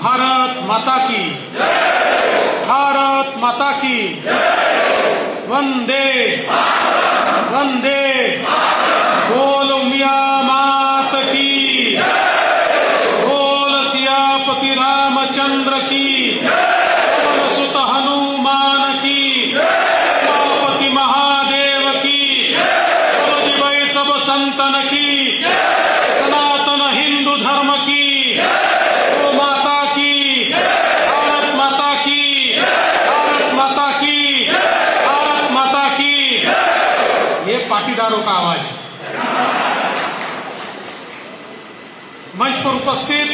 भारत माता की, भारत माता की, वंदे वंदे, बोल मियां मात की, बोल सियापति रामचंद्र की, बोल सुत हनुमान की, उमापति महादेव की, बोल जी भाई सब संतन की, सनातन हिंदू धर्म की, गो माता की, भारत माता की, भारत माता की, भारत माता की। ये पाटीदारों का आवाज है। मंच पर उपस्थित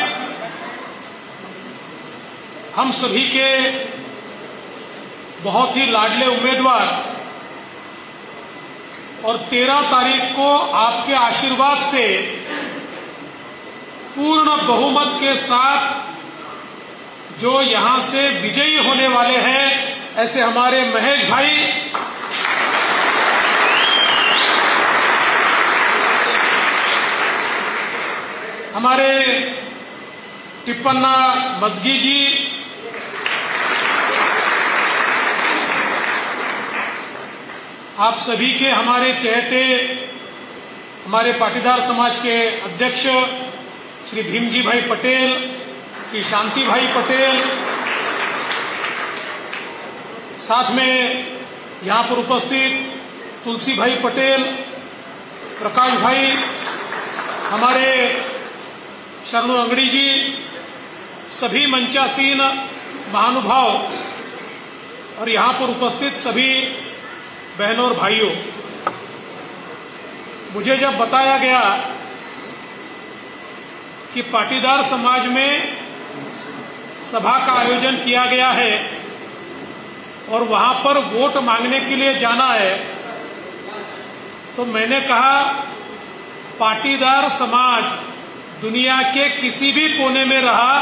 हम सभी के बहुत ही लाडले उम्मीदवार और 13 तारीख को आपके आशीर्वाद से पूर्ण बहुमत के साथ जो यहां से विजयी होने वाले हैं, ऐसे हमारे महेश भाई, हमारे टिप्पन्ना मजगी जी, आप सभी के हमारे चहेते हमारे पाटीदार समाज के अध्यक्ष श्री भीमजी भाई पटेल, श्री शांति भाई पटेल, साथ में यहाँ पर उपस्थित तुलसी भाई पटेल, प्रकाश भाई, हमारे शरणु अंगड़ी जी, सभी मंचासीन महानुभाव और यहाँ पर उपस्थित सभी बहनों और भाइयों, मुझे जब बताया गया कि पाटीदार समाज में सभा का आयोजन किया गया है और वहां पर वोट मांगने के लिए जाना है, तो मैंने कहा पाटीदार समाज दुनिया के किसी भी कोने में रहा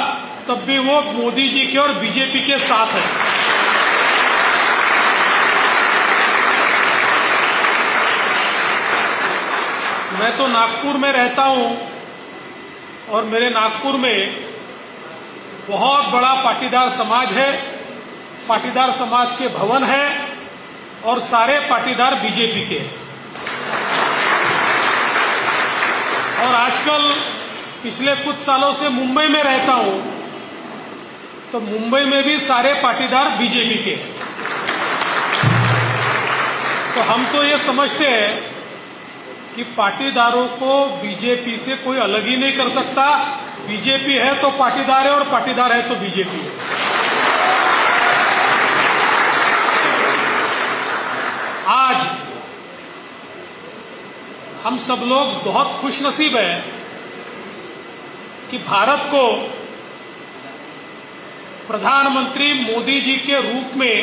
तब भी वो मोदी जी के और बीजेपी के साथ है। मैं तो नागपुर में रहता हूं और मेरे नागपुर में बहुत बड़ा पाटीदार समाज है, पाटीदार समाज के भवन है और सारे पाटीदार बीजेपी के हैं। और आजकल पिछले कुछ सालों से मुंबई में रहता हूं, तो मुंबई में भी सारे पाटीदार बीजेपी के हैं। तो हम तो ये समझते हैं कि पाटीदारों को बीजेपी से कोई अलग ही नहीं कर सकता। बीजेपी है तो पाटीदार है और पाटीदार है तो बीजेपी है। आज हम सब लोग बहुत खुशनसीब हैं कि भारत को प्रधानमंत्री मोदी जी के रूप में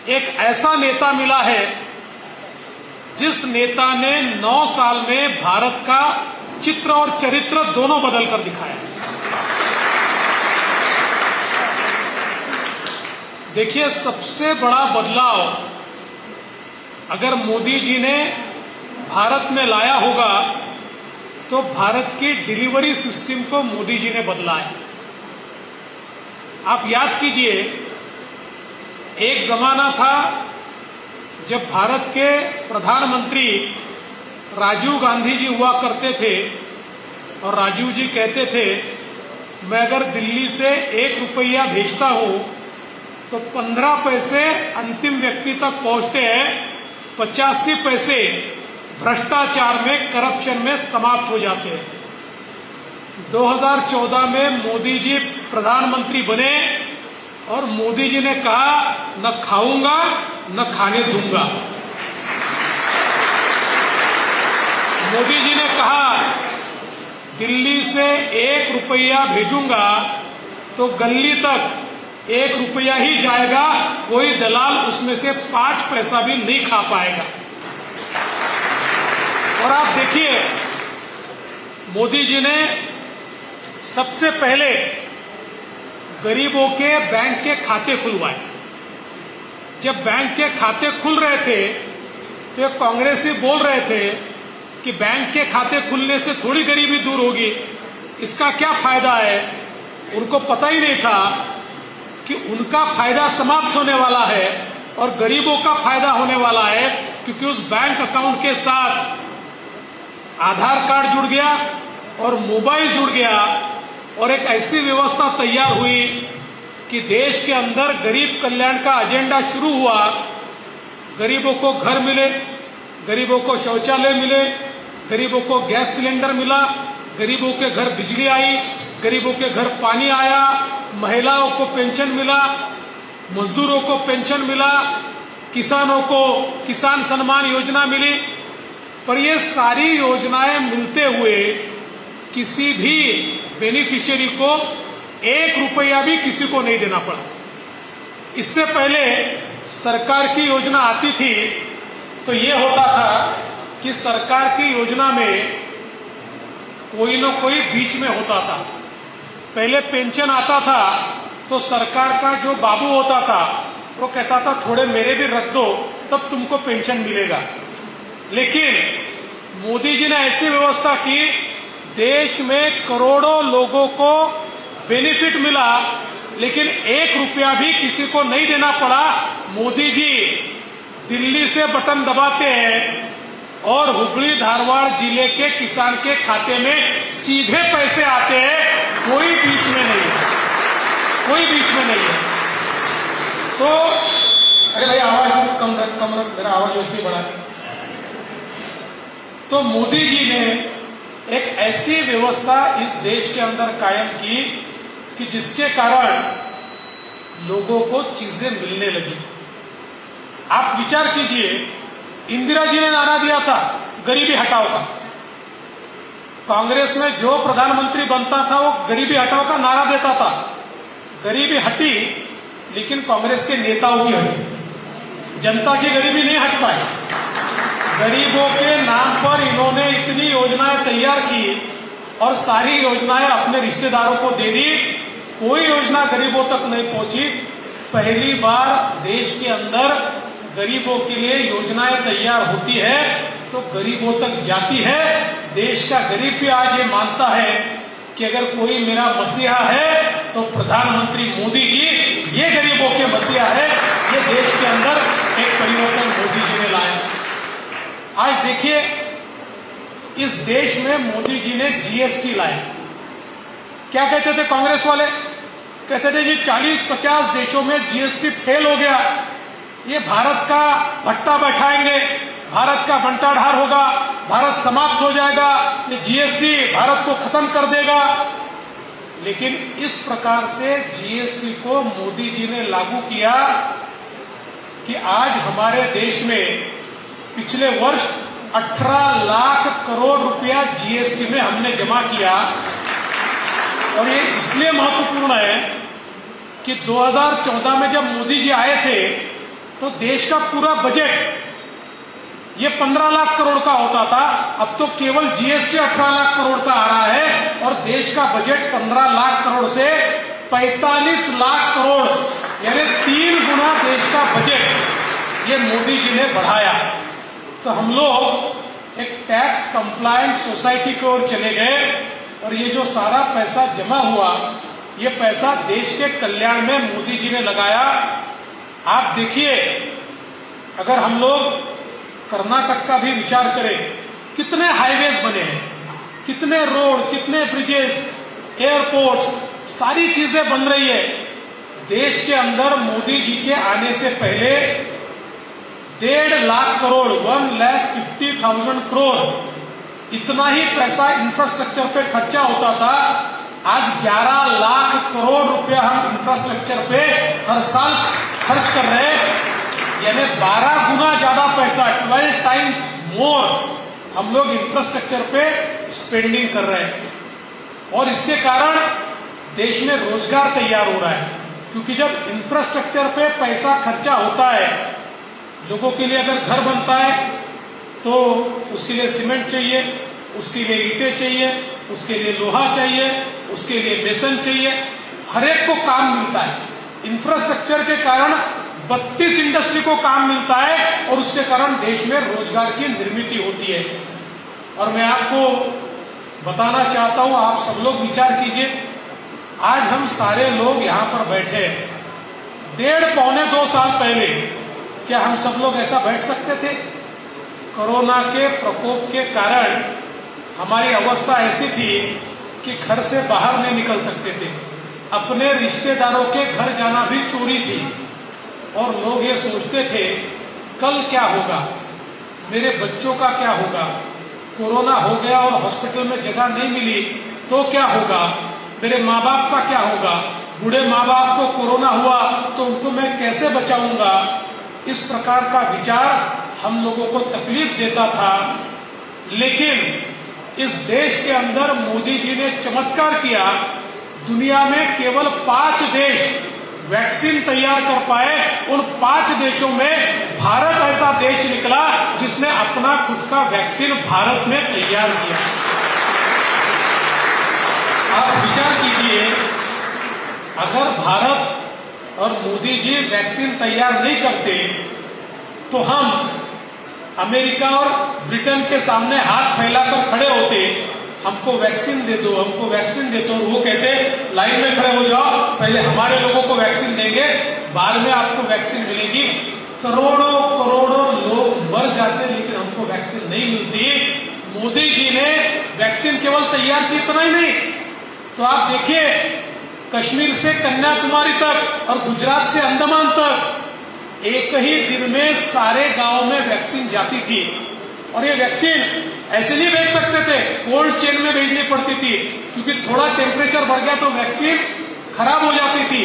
एक ऐसा नेता मिला है जिस नेता ने 9 साल में भारत का चित्र और चरित्र दोनों बदल कर दिखाया। देखिए, सबसे बड़ा बदलाव अगर मोदी जी ने भारत में लाया होगा तो भारत की डिलीवरी सिस्टम को मोदी जी ने बदला है। आप याद कीजिए, एक जमाना था जब भारत के प्रधानमंत्री राजीव गांधी जी हुआ करते थे और राजीव जी कहते थे, मैं अगर दिल्ली से 1 रुपया भेजता हूं तो 15 पैसे अंतिम व्यक्ति तक पहुंचते हैं, 85 पैसे भ्रष्टाचार में, करप्शन में समाप्त हो जाते हैं। 2014 में मोदी जी प्रधानमंत्री बने और मोदी जी ने कहा, न खाऊंगा न खाने दूंगा। मोदी जी ने कहा, दिल्ली से 1 रुपया भेजूंगा तो गली तक 1 रुपया ही जाएगा, कोई दलाल उसमें से 5 पैसा भी नहीं खा पाएगा। और आप देखिए, मोदी जी ने सबसे पहले गरीबों के बैंक के खाते खुलवाए। जब बैंक के खाते खुल रहे थे तो कांग्रेसी बोल रहे थे कि बैंक के खाते खुलने से थोड़ी गरीबी दूर होगी, इसका क्या फायदा है। उनको पता ही नहीं था कि उनका फायदा समाप्त होने वाला है और गरीबों का फायदा होने वाला है, क्योंकि उस बैंक अकाउंट के साथ आधार कार्ड जुड़ गया और मोबाइल जुड़ गया और एक ऐसी व्यवस्था तैयार हुई कि देश के अंदर गरीब कल्याण का एजेंडा शुरू हुआ। गरीबों को घर मिले, गरीबों को शौचालय मिले, गरीबों को गैस सिलेंडर मिला, गरीबों के घर बिजली आई, गरीबों के घर पानी आया, महिलाओं को पेंशन मिला, मजदूरों को पेंशन मिला, किसानों को किसान सम्मान योजना मिली। पर ये सारी योजनाएं मिलते हुए किसी भी बेनिफिशियरी को 1 रुपया भी किसी को नहीं देना पड़ा। इससे पहले सरकार की योजना आती थी तो ये होता था कि सरकार की योजना में कोई न कोई बीच में होता था। पहले पेंशन आता था तो सरकार का जो बाबू होता था वो कहता था थोड़े मेरे भी रख दो तब तुमको पेंशन मिलेगा। लेकिन मोदी जी ने ऐसी व्यवस्था की, देश में करोड़ों लोगों को बेनिफिट मिला, लेकिन 1 रुपया भी किसी को नहीं देना पड़ा। मोदी जी दिल्ली से बटन दबाते हैं और हुगली धारवाड़ जिले के किसान के खाते में सीधे पैसे आते हैं, कोई बीच में नहीं है, कोई बीच में नहीं है। तो अरे भाई आवाज कम रख, मेरा आवाज वैसे ही बढ़ा। तो मोदी जी ने एक ऐसी व्यवस्था इस देश के अंदर कायम की कि जिसके कारण लोगों को चीजें मिलने लगी। आप विचार कीजिए, इंदिरा जी ने नारा दिया था गरीबी हटाओ का। कांग्रेस में जो प्रधानमंत्री बनता था वो गरीबी हटाओ का नारा देता था। गरीबी हटी, लेकिन कांग्रेस के नेताओं की हटी, जनता की गरीबी नहीं हट पाई। गरीबों के नाम पर इन्होंने इतनी योजनाएं तैयार की और सारी योजनाएं अपने रिश्तेदारों को दे दी, कोई योजना गरीबों तक नहीं पहुंची। पहली बार देश के अंदर गरीबों के लिए योजनाएं तैयार होती है तो गरीबों तक जाती है। देश का गरीब भी आज ये मानता है कि अगर कोई मेरा मसीहा है तो प्रधानमंत्री मोदी जी ये गरीबों के मसीहा है। ये देश के अंदर एक परिवर्तन मोदी जी ने लाया। आज देखिए, इस देश में मोदी जी ने जीएसटी लाया। क्या कहते थे कांग्रेस वाले? कहते थे जी 40-50 देशों में जीएसटी फेल हो गया, ये भारत का भट्टा बैठाएंगे, भारत का बंटाढार होगा, भारत समाप्त हो जाएगा, ये जीएसटी भारत को खत्म कर देगा। लेकिन इस प्रकार से जीएसटी को मोदी जी ने लागू किया कि आज हमारे देश में पिछले वर्ष 18 लाख करोड़ रुपया जीएसटी में हमने जमा किया। और ये इसलिए महत्वपूर्ण है कि 2014 में जब मोदी जी आए थे तो देश का पूरा बजट ये 15 लाख करोड़ का होता था, अब तो केवल जीएसटी 18 लाख करोड़ का आ रहा है और देश का बजट 15 लाख करोड़ से 45 लाख करोड़ यानी 3 गुना देश का बजट ये मोदी जी ने बढ़ाया। तो हम लोग एक टैक्स कंप्लायंट सोसाइटी की ओर चले गए और ये जो सारा पैसा जमा हुआ, ये पैसा देश के कल्याण में मोदी जी ने लगाया। आप देखिए, अगर हम लोग कर्नाटक का भी विचार करें, कितने हाईवेज बने हैं, कितने रोड, कितने ब्रिजेस, एयरपोर्ट्स, सारी चीजें बन रही है। देश के अंदर मोदी जी के आने से पहले 1.5 लाख करोड़ 1,50,000 करोड़ इतना ही पैसा इंफ्रास्ट्रक्चर पे खर्चा होता था। आज 11 लाख करोड़ रुपया हम इंफ्रास्ट्रक्चर पे हर साल खर्च कर रहे हैं, यानी 12 गुना ज्यादा पैसा, 12 टाइम्स मोर हम लोग इंफ्रास्ट्रक्चर पे स्पेंडिंग कर रहे हैं। और इसके कारण देश में रोजगार तैयार हो रहा है, क्योंकि जब इंफ्रास्ट्रक्चर पे पैसा खर्चा होता है, लोगों के लिए अगर घर बनता है तो उसके लिए सीमेंट चाहिए, उसके लिए ईंटें चाहिए, उसके लिए लोहा चाहिए, उसके लिए बेसन चाहिए, हर एक को काम मिलता है। इंफ्रास्ट्रक्चर के कारण 32 इंडस्ट्री को काम मिलता है और उसके कारण देश में रोजगार की निर्मित होती है। और मैं आपको बताना चाहता हूं, आप सब लोग विचार कीजिए, आज हम सारे लोग यहाँ पर बैठे 1.5-2 साल पहले क्या हम सब लोग ऐसा बैठ सकते थे? कोरोना के प्रकोप के कारण हमारी अवस्था ऐसी थी कि घर से बाहर नहीं निकल सकते थे। अपने रिश्तेदारों के घर जाना भी चोरी थी और लोग ये सोचते थे कल क्या होगा, मेरे बच्चों का क्या होगा, कोरोना हो गया और हॉस्पिटल में जगह नहीं मिली तो क्या होगा, मेरे माँ बाप का क्या होगा, बूढ़े माँ बाप को कोरोना हुआ तो उनको मैं कैसे बचाऊंगा। इस प्रकार का विचार हम लोगों को तकलीफ देता था। लेकिन इस देश के अंदर मोदी जी ने चमत्कार किया। दुनिया में केवल 5 देश वैक्सीन तैयार कर पाए। उन 5 देशों में भारत ऐसा देश निकला जिसने अपना खुद का वैक्सीन भारत में तैयार किया। आप विचार कीजिए, अगर भारत और मोदी जी वैक्सीन तैयार नहीं करते तो हम अमेरिका और ब्रिटेन के सामने हाथ फैलाकर खड़े होते, हमको वैक्सीन दे दो, हमको वैक्सीन दे दो। वो कहते लाइन में खड़े हो जाओ, पहले हमारे लोगों को वैक्सीन देंगे, बाद में आपको वैक्सीन मिलेगी। करोड़ों करोड़ों लोग मर जाते लेकिन हमको वैक्सीन नहीं मिलती। मोदी जी ने वैक्सीन केवल तैयार की, इतना ही नहीं तो आप देखिए कश्मीर से कन्याकुमारी तक और गुजरात से अंडमान तक एक ही दिन में सारे गांवों में वैक्सीन जाती थी। और ये वैक्सीन ऐसे नहीं भेज सकते थे, कोल्ड चेन में भेजनी पड़ती थी, क्योंकि थोड़ा टेम्परेचर बढ़ गया तो वैक्सीन खराब हो जाती थी।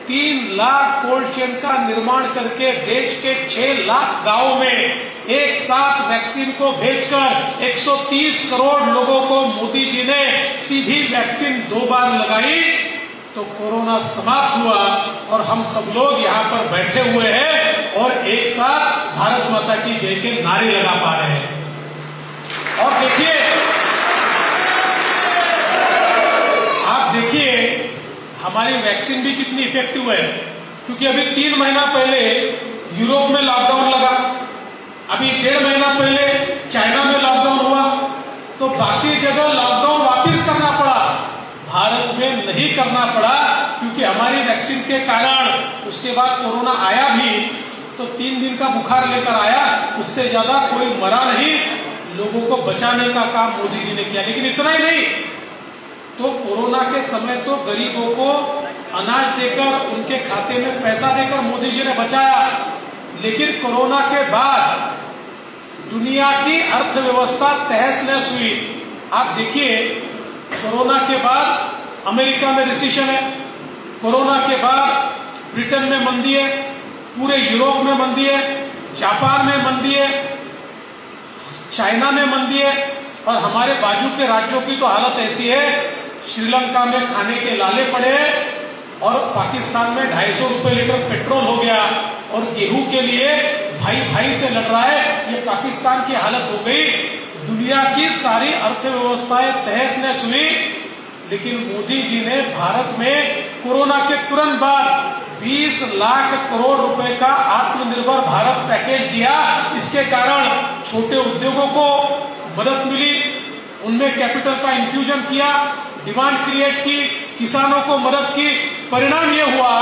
3 लाख कोल्ड चेन का निर्माण करके देश के 6 लाख गांवों में एक साथ वैक्सीन को भेजकर 130 करोड़ लोगों को मोदी जी ने सीधी वैक्सीन 2 बार लगाई तो कोरोना समाप्त हुआ और हम सब लोग यहाँ पर बैठे हुए हैं और एक साथ भारत माता की जय के नारे लगा पा रहे हैं। और देखिए, आप देखिए हमारी वैक्सीन भी कितनी इफेक्टिव है, क्योंकि अभी 3 महीना पहले यूरोप में लॉकडाउन लगा, अभी 1.5 महीना पहले चाइना में लॉकडाउन हुआ, तो बाकी जगह लॉकडाउन वापिस करना पड़ा, भारत में नहीं करना पड़ा, क्योंकि हमारी वैक्सीन के कारण उसके बाद कोरोना आया भी तो 3 दिन का बुखार लेकर आया, उससे ज्यादा कोई मरा नहीं। लोगों को बचाने का काम मोदी जी ने किया। लेकिन इतना ही नहीं, तो कोरोना के समय तो गरीबों को अनाज देकर, उनके खाते में पैसा देकर मोदी जी ने बचाया। लेकिन कोरोना के बाद दुनिया की अर्थव्यवस्था तहस नहस हुई। आप देखिए, कोरोना के बाद अमेरिका में रिसेशन है, कोरोना के बाद ब्रिटेन में मंदी है, पूरे यूरोप में मंदी है, जापान में मंदी है, चाइना में मंदी है, और हमारे बाजू के राज्यों की तो हालत ऐसी है, श्रीलंका में खाने के लाले पड़े और पाकिस्तान में 250 रुपए लीटर पेट्रोल हो गया और गेहूं के लिए भाई भाई से लड़ रहा है। ये पाकिस्तान की हालत हो गई। दुनिया की सारी अर्थव्यवस्थाएं तहस नहस हुई। लेकिन मोदी जी ने भारत में कोरोना के तुरंत बाद 20 लाख करोड़ रुपए का आत्मनिर्भर भारत पैकेज दिया। इसके कारण छोटे उद्योगों को मदद मिली, उनमें कैपिटल का इन्फ्यूजन किया, डिमांड क्रिएट की, किसानों को मदद की। परिणाम यह हुआ,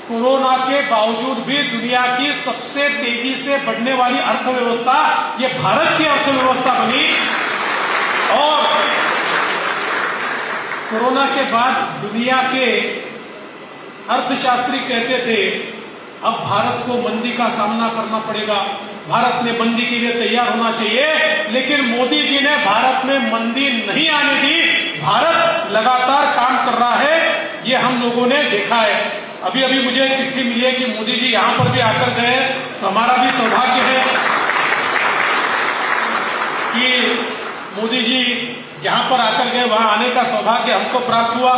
कोरोना के बावजूद भी दुनिया की सबसे तेजी से बढ़ने वाली अर्थव्यवस्था ये भारत की अर्थव्यवस्था बनी। और कोरोना के बाद दुनिया के अर्थशास्त्री कहते थे अब भारत को मंदी का सामना करना पड़ेगा, भारत ने मंदी के लिए तैयार होना चाहिए। लेकिन मोदी जी ने भारत में मंदी नहीं आने दी, भारत लगातार काम कर रहा है, ये हम लोगों ने देखा है। अभी अभी मुझे चिट्ठी मिली है कि मोदी जी यहाँ पर भी आकर गए, तो हमारा भी सौभाग्य है कि मोदी जी जहां पर आकर गए वहां आने का सौभाग्य हमको प्राप्त हुआ,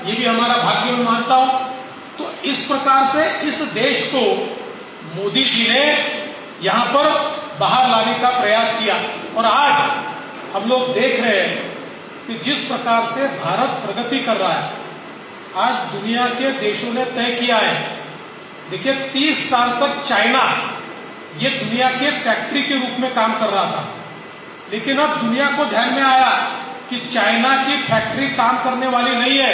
ये भी हमारा भाग्य में मानता हूं। तो इस प्रकार से इस देश को मोदी जी ने यहां पर बाहर लाने का प्रयास किया। और आज हम लोग देख रहे हैं कि जिस प्रकार से भारत प्रगति कर रहा है, आज दुनिया के देशों ने तय किया है। देखिए, 30 साल तक चाइना ये दुनिया के फैक्ट्री के रूप में काम कर रहा था, लेकिन अब दुनिया को ध्यान में आया कि चाइना की फैक्ट्री काम करने वाली नहीं है।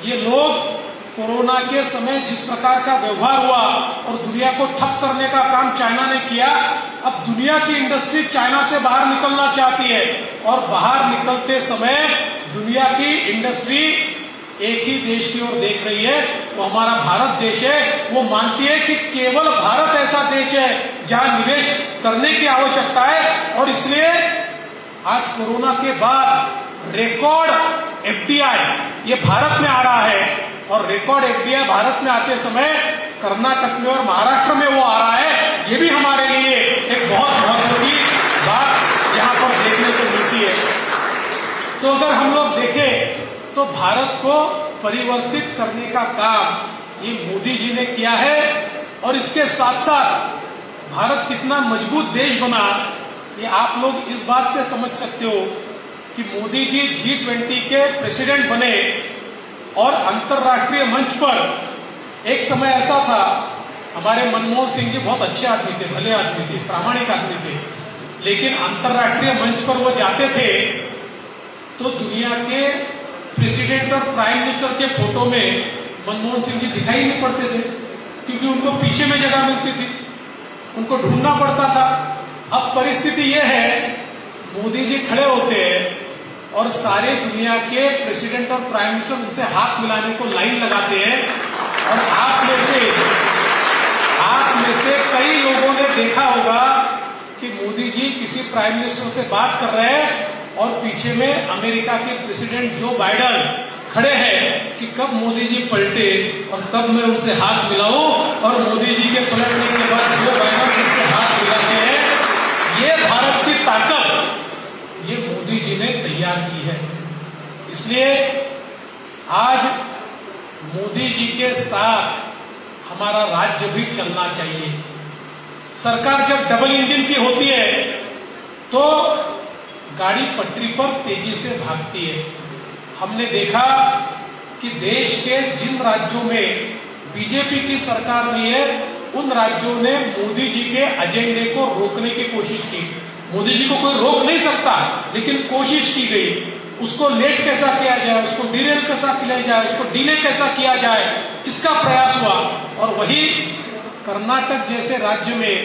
ये लोग कोरोना के समय जिस प्रकार का व्यवहार हुआ और दुनिया को ठप करने का काम चाइना ने किया, अब दुनिया की इंडस्ट्री चाइना से बाहर निकलना चाहती है और बाहर निकलते समय दुनिया की इंडस्ट्री एक ही देश की ओर देख रही है, वो हमारा भारत देश है। वो मानती है कि केवल भारत ऐसा देश है जहां निवेश करने की आवश्यकता है और इसलिए आज कोरोना के बाद रिकॉर्ड एफडीआई ये भारत में आ रहा है और रिकॉर्ड एफडीआई भारत में आते समय कर्नाटक में और महाराष्ट्र में वो आ रहा है। ये भी हमारे लिए एक बहुत महत्व की बात यहाँ पर देखने को मिलती है। तो अगर हम लोग देखें तो भारत को परिवर्तित करने का काम ये मोदी जी ने किया है और इसके साथ साथ भारत कितना मजबूत देश बना ये आप लोग इस बात से समझ सकते हो कि मोदी जी G20 के प्रेसिडेंट बने और अंतर्राष्ट्रीय मंच पर एक समय ऐसा था, हमारे मनमोहन सिंह जी बहुत अच्छे आदमी थे, भले आदमी थे, प्रामाणिक आदमी थे, लेकिन अंतर्राष्ट्रीय मंच पर वो जाते थे तो दुनिया के प्रेसिडेंट और प्राइम मिनिस्टर के फोटो में मनमोहन सिंह जी दिखाई नहीं पड़ते थे क्योंकि उनको पीछे में जगह मिलती थी, उनको ढूंढना पड़ता था। अब परिस्थिति ये है, मोदी जी खड़े होते हैं और सारे दुनिया के प्रेसिडेंट और प्राइम मिनिस्टर उनसे हाथ मिलाने को लाइन लगाते हैं और आप में से कई लोगों ने देखा होगा कि मोदी जी किसी प्राइम मिनिस्टर से बात कर रहे हैं और पीछे में अमेरिका के प्रेसिडेंट जो बाइडेन खड़े हैं कि कब मोदी जी पलटे और कब मैं उनसे हाथ मिलाऊं, और मोदी जी के पलटने के बाद जो बाइडेन उनसे हाथ मिलाते हैं, ये भारत की ताकत ये मोदी जी ने तैयार की है। इसलिए आज मोदी जी के साथ हमारा राज्य भी चलना चाहिए। सरकार जब डबल इंजन की होती है तो गाड़ी पटरी पर तेजी से भागती है। हमने देखा कि देश के जिन राज्यों में बीजेपी की सरकार रही है उन राज्यों ने मोदी जी के एजेंडे को रोकने की कोशिश की। मोदी जी को कोई रोक नहीं सकता, लेकिन कोशिश की गई उसको लेट कैसा किया जाए, उसको डिलेल कैसा किया जाए, उसको डिले कैसा किया जाए, इसका प्रयास हुआ। और वही कर्नाटक जैसे राज्य में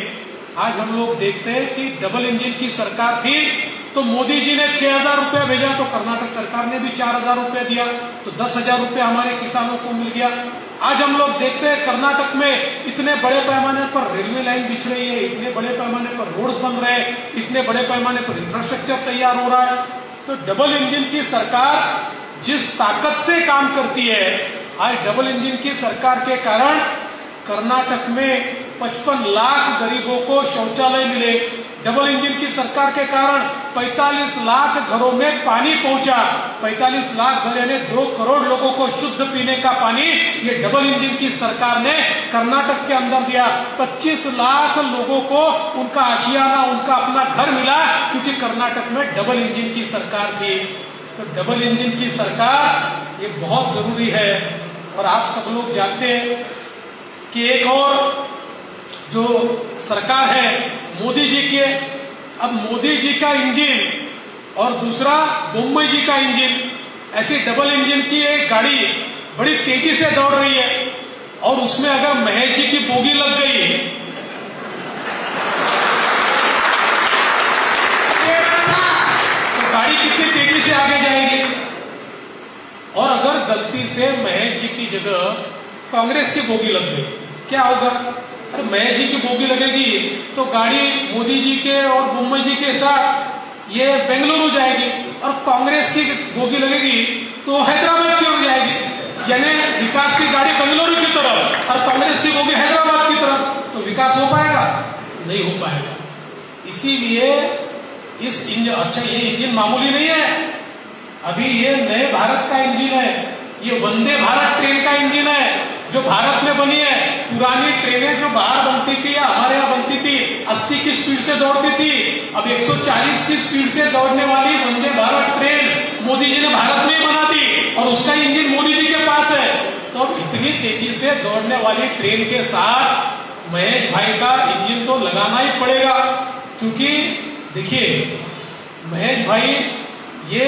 आज हम लोग देखते हैं कि डबल इंजन की सरकार थी तो मोदी जी ने 6,000 रुपया भेजा तो कर्नाटक सरकार ने भी 4,000 रुपया दिया, तो 10,000 रुपया हमारे किसानों को मिल गया। आज हम लोग देखते हैं कर्नाटक में इतने बड़े पैमाने पर रेलवे लाइन बिछ रही है, इतने बड़े पैमाने पर रोड्स बन रहे हैं, इतने बड़े पैमाने पर इंफ्रास्ट्रक्चर तैयार हो रहा है। तो डबल इंजन की सरकार जिस ताकत से काम करती है, आज डबल इंजन की सरकार के कारण कर्नाटक में 55 लाख गरीबों को शौचालय मिले। डबल इंजन की सरकार के कारण 45 लाख घरों में पानी पहुंचा। 45 लाख घर यानी 2 करोड़ लोगों को शुद्ध पीने का पानी ये डबल इंजन की सरकार ने कर्नाटक के अंदर दिया। 25 लाख लोगों को उनका आशियाना, उनका अपना घर मिला क्योंकि कर्नाटक में डबल इंजन की सरकार थी। तो डबल इंजन की सरकार ये बहुत जरूरी है। और आप सब लोग जानते हैं कि एक और जो सरकार है मोदी जी की, अब मोदी जी का इंजन और दूसरा मुंबई जी का इंजन, ऐसी डबल इंजन की एक गाड़ी बड़ी तेजी से दौड़ रही है और उसमें अगर महेश जी की बोगी लग गई तो गाड़ी कितनी तेजी से आगे जाएगी। और अगर गलती से महेश जी की जगह कांग्रेस की बोगी लग गई, क्या होगा? अरे महेश जी की बोगी लगेगी तो गाड़ी मोदी जी के और मुंबई जी के साथ ये बेंगलुरु जाएगी, और कांग्रेस की बोगी लगेगी तो हैदराबाद की ओर जाएगी। यानी विकास की गाड़ी बेंगलुरु की तरफ और कांग्रेस की बोगी हैदराबाद की तरफ, तो विकास हो पाएगा? नहीं हो पाएगा। इसीलिए इस इंजन, अच्छा ये इंजन मामूली नहीं है, अभी ये नए भारत का इंजन है, ये वंदे भारत ट्रेन का इंजन है जो भारत में बनी है। पुरानी ट्रेनें जो बाहर बनती थी या हमारे यहाँ बनती थी 80 की स्पीड से दौड़ती थी, अब 140 की स्पीड से दौड़ने वाली वंदे भारत ट्रेन मोदी जी ने भारत में ही बना दी और उसका इंजन मोदी जी के पास है। तो इतनी तेजी से दौड़ने वाली ट्रेन के साथ महेश भाई का इंजन तो लगाना ही पड़ेगा, क्योंकि देखिए महेश भाई ये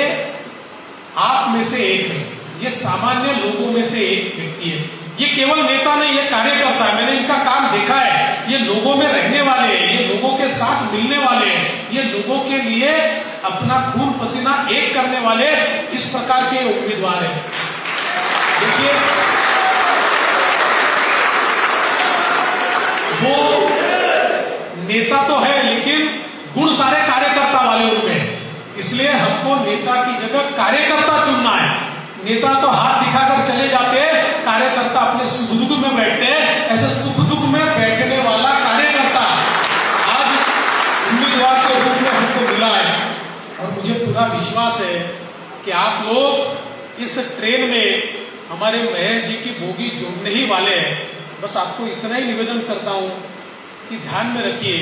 आप में से एक है, ये सामान्य लोगों में से एक व्यक्ति है। ये केवल नेता नहीं, ये कार्यकर्ता है। मैंने इनका काम देखा है। ये लोगों में रहने वाले हैं, ये लोगों के साथ मिलने वाले हैं, ये लोगों के लिए अपना खून पसीना एक करने वाले इस प्रकार के उम्मीदवार हैं। देखिए, वो नेता तो है लेकिन गुण सारे कार्यकर्ता वाले उनमें, इसलिए हमको नेता की जगह कार्यकर्ता चुनना है। नेता तो हाथ दिखाकर चले जाते हैं, कार्यकर्ता अपने सुख दुख में बैठते हैं। ऐसे सुख दुख में बैठने वाला कार्यकर्ता आज उम्मीदवार के रूप में हमको मिला है। और मुझे पूरा विश्वास है कि आप लोग इस ट्रेन में हमारे महेश जी की बोगी जोड़ने ही वाले हैं। बस आपको इतना ही निवेदन करता हूं कि ध्यान में रखिए,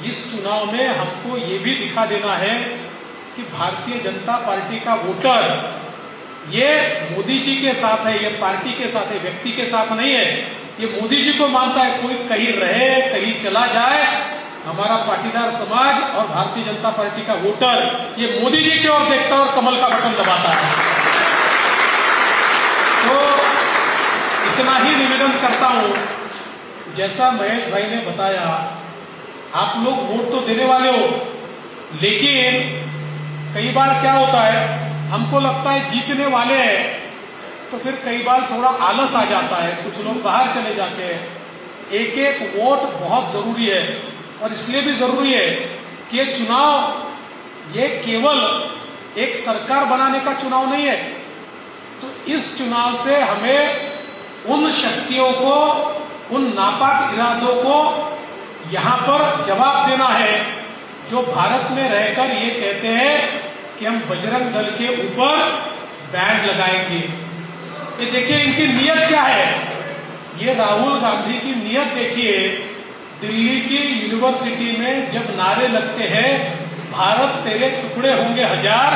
इस चुनाव में हमको ये भी दिखा देना है कि भारतीय जनता पार्टी का वोटर ये मोदी जी के साथ है, ये पार्टी के साथ है, व्यक्ति के साथ नहीं है। ये मोदी जी को मानता है। कोई कहीं रहे, कहीं चला जाए, हमारा पाटीदार समाज और भारतीय जनता पार्टी का वोटर ये मोदी जी की ओर देखता है और कमल का बटन दबाता है। तो इतना ही निवेदन करता हूं, जैसा महेश भाई ने बताया, आप लोग वोट तो देने वाले हो, लेकिन कई बार क्या होता है, हमको लगता है जीतने वाले हैं तो फिर कई बार थोड़ा आलस आ जाता है, कुछ लोग बाहर चले जाते हैं। एक एक वोट बहुत जरूरी है और इसलिए भी जरूरी है कि ये चुनाव ये केवल एक सरकार बनाने का चुनाव नहीं है। तो इस चुनाव से हमें उन शक्तियों को, उन नापाक इरादों को यहां पर जवाब देना है जो भारत में रहकर ये कहते हैं कि हम बजरंग दल के ऊपर बैन लगाएंगे। ये देखिए इनकी नियत क्या है। ये राहुल गांधी की नियत देखिए, दिल्ली की यूनिवर्सिटी में जब नारे लगते हैं भारत तेरे टुकड़े होंगे हजार,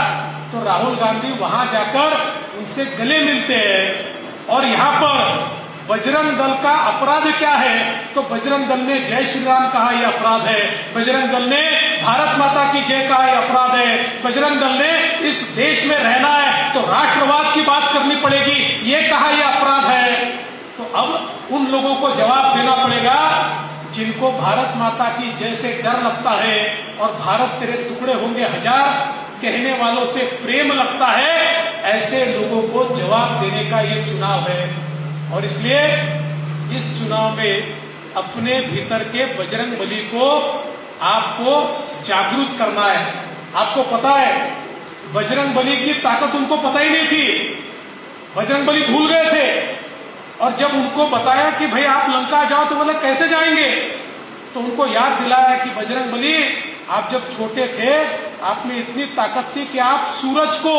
तो राहुल गांधी वहां जाकर उनसे गले मिलते हैं। और यहां पर बजरंग दल का अपराध क्या है, तो बजरंग दल ने जय श्री राम कहा, यह अपराध है। बजरंग दल ने भारत माता की जय कहा, यह अपराध है। बजरंग दल ने इस देश में रहना है तो राष्ट्रवाद की बात करनी पड़ेगी, ये कहा, यह अपराध है। तो अब उन लोगों को जवाब देना पड़ेगा जिनको भारत माता की जय से डर लगता है और भारत तेरे टुकड़े होंगे हजार कहने वालों से प्रेम लगता है। ऐसे लोगों को जवाब देने का ये चुनाव है। और इसलिए इस चुनाव में अपने भीतर के बजरंग बली को आपको जागरूक करना है। आपको पता है बजरंग बली की ताकत उनको पता ही नहीं थी, बजरंग बली भूल गए थे। और जब उनको बताया कि भाई आप लंका जाओ, तो बोले कैसे जाएंगे, तो उनको याद दिलाया कि बजरंग बली आप जब छोटे थे आप में इतनी ताकत थी कि आप सूरज को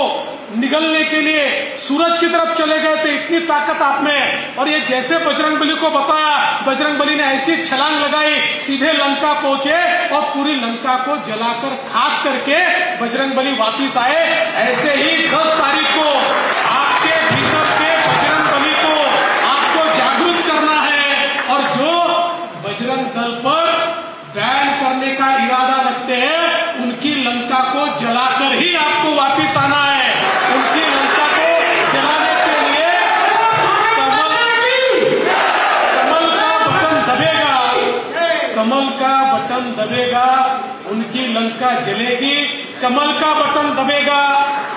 निगलने के लिए सूरज की तरफ चले गए थे, इतनी ताकत आप में। और ये जैसे बजरंग बली को बताया, बजरंग बली ने ऐसी छलांग लगाई, सीधे लंका पहुंचे और पूरी लंका को जलाकर खाक करके बजरंग बली वापिस आए। ऐसे ही 10 तारीख को आपके भीतर के बजरंग बली को आपको जागरूक करना है। और जो बजरंग दल पर बैन करने का इरादा रखते हैं उनकी लंका को जलाकर ही आपको वापिस आना है। उनकी लंका को जलाने के लिए कमल का बटन दबेगा, कमल का बटन दबेगा, उनकी लंका जलेगी। कमल का बटन दबेगा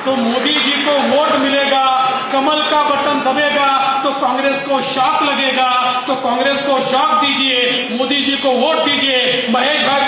तो मोदी जी को वोट मिलेगा, कमल का बटन दबेगा तो कांग्रेस को शॉक लगेगा। तो कांग्रेस को शॉक दीजिए, मोदी जी को वोट दीजिए। महेश भाई